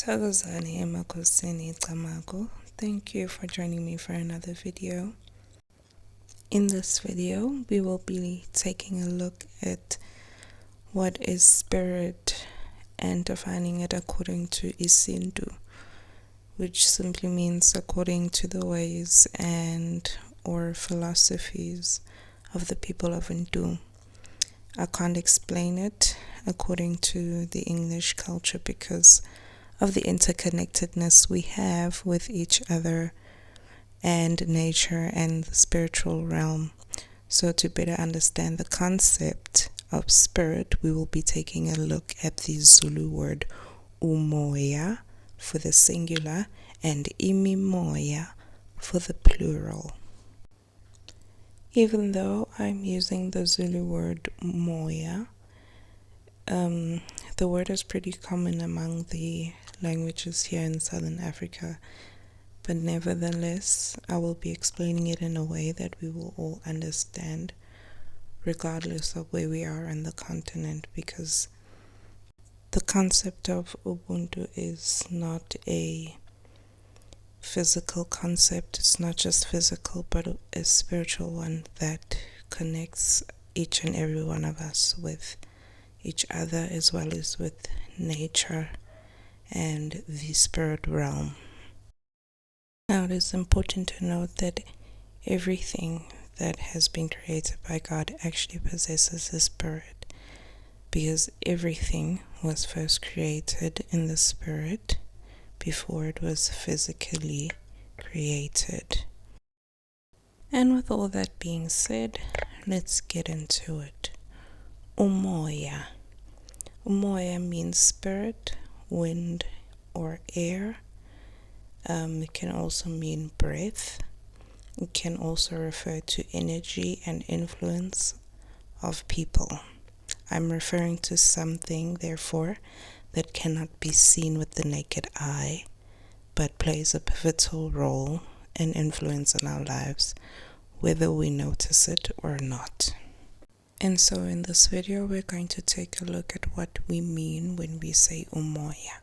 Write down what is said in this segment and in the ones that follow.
Thokozani emakosini Tamago. Thank you for joining me for another video. In this video, we will be taking a look at what is spirit and defining it according to Isintu, which simply means according to the ways and or philosophies of the people of Ndu. I can't explain it according to the English culture because of the interconnectedness we have with each other and nature and the spiritual realm. So to better understand the concept of spirit, we will be taking a look at the Zulu word Umoya for the singular and Imimoya for the plural. Even though I'm using the Zulu word Moya, the word is pretty common among the languages here in Southern Africa, but nevertheless, I will be explaining it in a way that we will all understand, regardless of where we are on the continent, because the concept of Ubuntu is not a physical concept. It's not just physical, but a spiritual one that connects each and every one of us with each other as well as with nature and the spirit realm. Now, it is important to note that everything that has been created by God actually possesses a spirit, because everything was first created in the spirit before it was physically created. And with all that being said, let's get into it. Umoya. Umoya means spirit, wind, or air. It can also mean breath. It can also refer to energy and influence of people. I'm referring to something, therefore, that cannot be seen with the naked eye, but plays a pivotal role and influence in our lives, whether we notice it or not. And so in this video, we're going to take a look at what we mean when we say Umoya.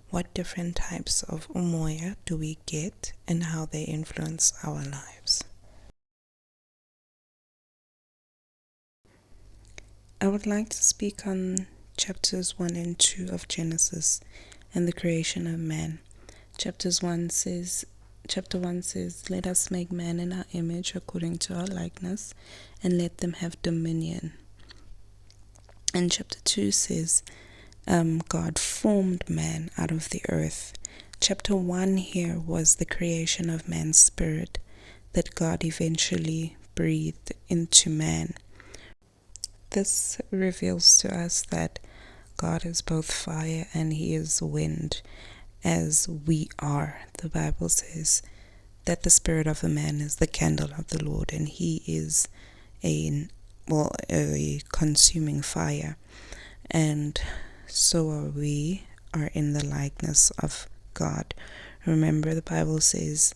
What different types of Umoya do we get and how they influence our lives. I would like to speak on chapters 1 and 2 of Genesis and the creation of man. Chapter 1 says, "Let us make man in our image according to our likeness, and let them have dominion." And chapter 2 says, God formed man out of the earth. Chapter 1 here was the creation of man's spirit that God eventually breathed into man. This reveals to us that God is both fire and he is wind, as we are. The Bible says that the spirit of a man is the candle of the Lord, and he is a consuming fire. And so we are in the likeness of God. Remember, the Bible says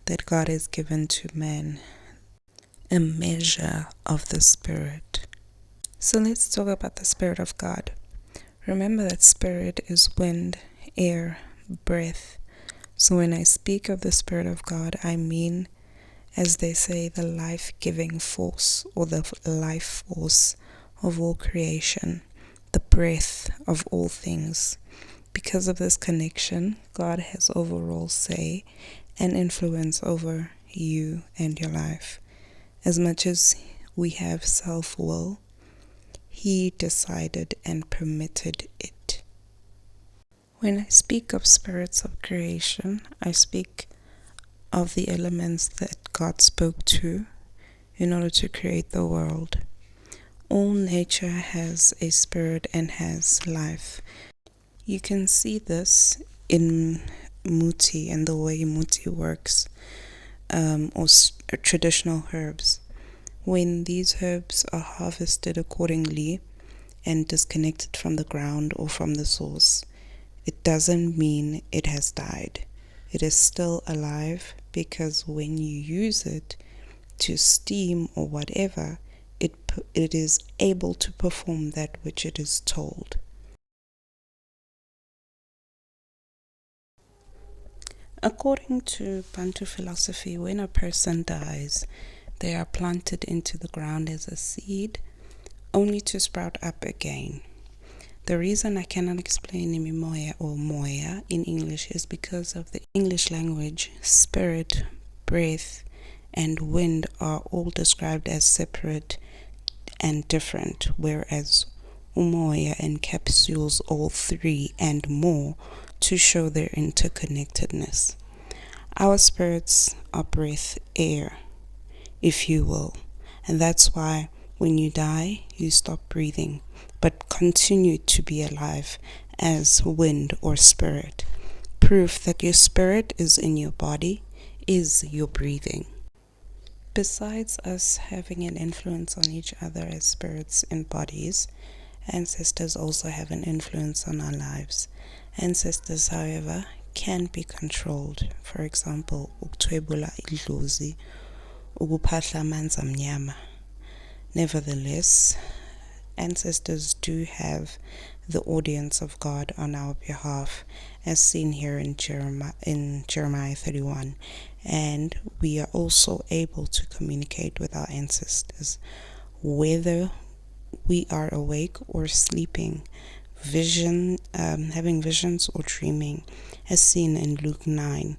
that God has given to man a measure of the Spirit. So let's talk about the Spirit of God. Remember that Spirit is wind, air, breath. So when I speak of the Spirit of God, I mean, as they say, the life-giving force or the life force of all creation, the breath of all things. Because of this connection, God has overall say and influence over you and your life. As much as we have self-will, he decided and permitted it. When I speak of spirits of creation, I speak of the elements that God spoke to in order to create the world. All nature has a spirit and has life. You can see this in muti and the way muti works, or traditional herbs. When these herbs are harvested accordingly and disconnected from the ground or from the source, it doesn't mean it has died. It is still alive, because when you use it to steam or whatever, it is able to perform that which it is told. According to Bantu philosophy, when a person dies, they are planted into the ground as a seed, only to sprout up again. The reason I cannot explain Imimoya or Moya in English is because of the English language. Spirit, breath, and wind are all described as separate and different, whereas Umoya encapsulates all three and more to show their interconnectedness. Our spirits are breath, air, if you will, and that's why when you die, you stop breathing, but continue to be alive as wind or spirit. Proof that your spirit is in your body is your breathing. Besides us having an influence on each other as spirits and bodies, ancestors also have an influence on our lives. Ancestors, however, can be controlled. For example, ukuthwebula idlozi, ukuphahla amanzi amnyama. Nevertheless, ancestors do have the audience of God on our behalf, as seen here in Jeremiah 31, and we are also able to communicate with our ancestors, whether we are awake or sleeping, having visions or dreaming, as seen in Luke 9.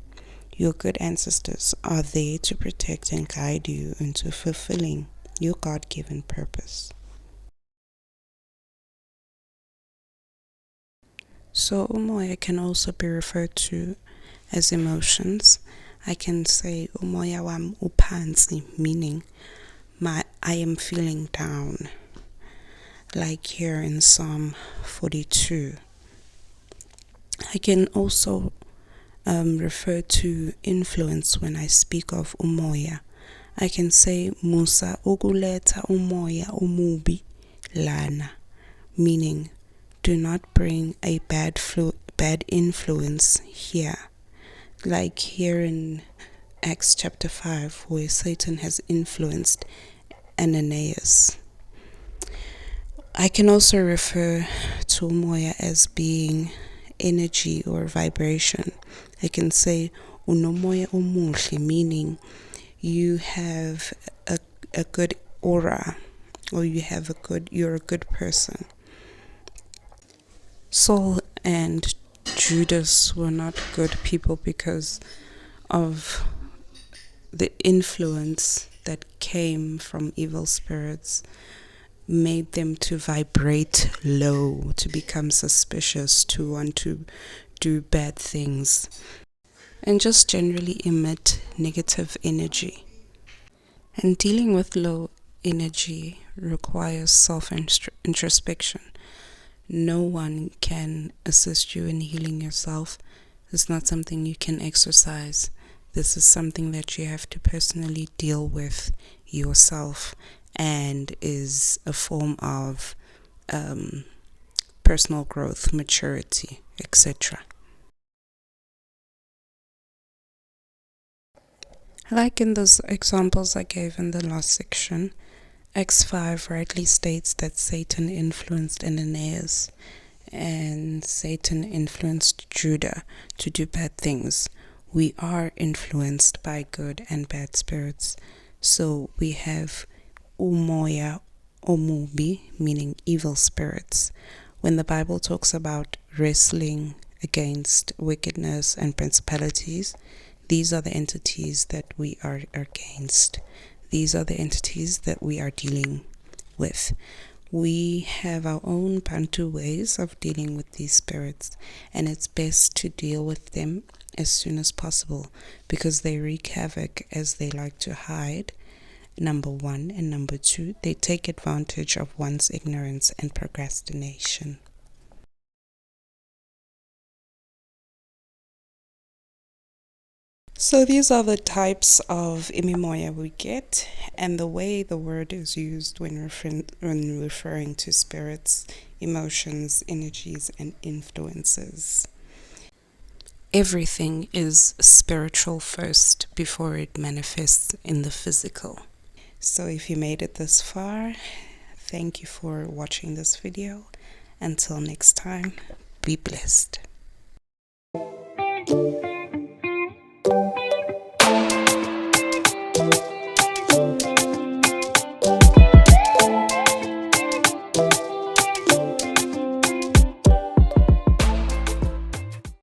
Your good ancestors are there to protect and guide you into fulfilling your God-given purpose. So umoya can also be referred to as emotions. I can say umoya wam uphansi, meaning I am feeling down, like here in Psalm 42. I can also refer to influence when I speak of umoya. I can say Musa ukuleta umoya umubi lana, meaning do not bring a bad influence here. Like here in Acts chapter 5, where Satan has influenced Ananias. I can also refer to umoya as being energy or vibration. I can say unomoya omuhle, meaning you have a good aura, or you're a good person. Saul and Judas were not good people because of the influence that came from evil spirits, made them to vibrate low, to become suspicious, to want to do bad things, and just generally emit negative energy. And dealing with low energy requires self-introspection. No one can assist you in healing yourself. It's not something you can exercise. This is something that you have to personally deal with yourself, and is a form of personal growth, maturity, etc. Like in those examples I gave in the last section, Acts 5 rightly states that Satan influenced Ananias and Satan influenced Judah to do bad things. We are influenced by good and bad spirits. So we have umoya omubi, meaning evil spirits. When the Bible talks about wrestling against wickedness and principalities, these are the entities that we are against. These are the entities that we are dealing with. We have our own Bantu ways of dealing with these spirits, and it's best to deal with them as soon as possible, because they wreak havoc as they like to hide, number one, and number two, they take advantage of one's ignorance and procrastination. So these are the types of Imimoya we get, and the way the word is used when referring to spirits, emotions, energies, and influences. Everything is spiritual first before it manifests in the physical. So if you made it this far, thank you for watching this video. Until next time, be blessed.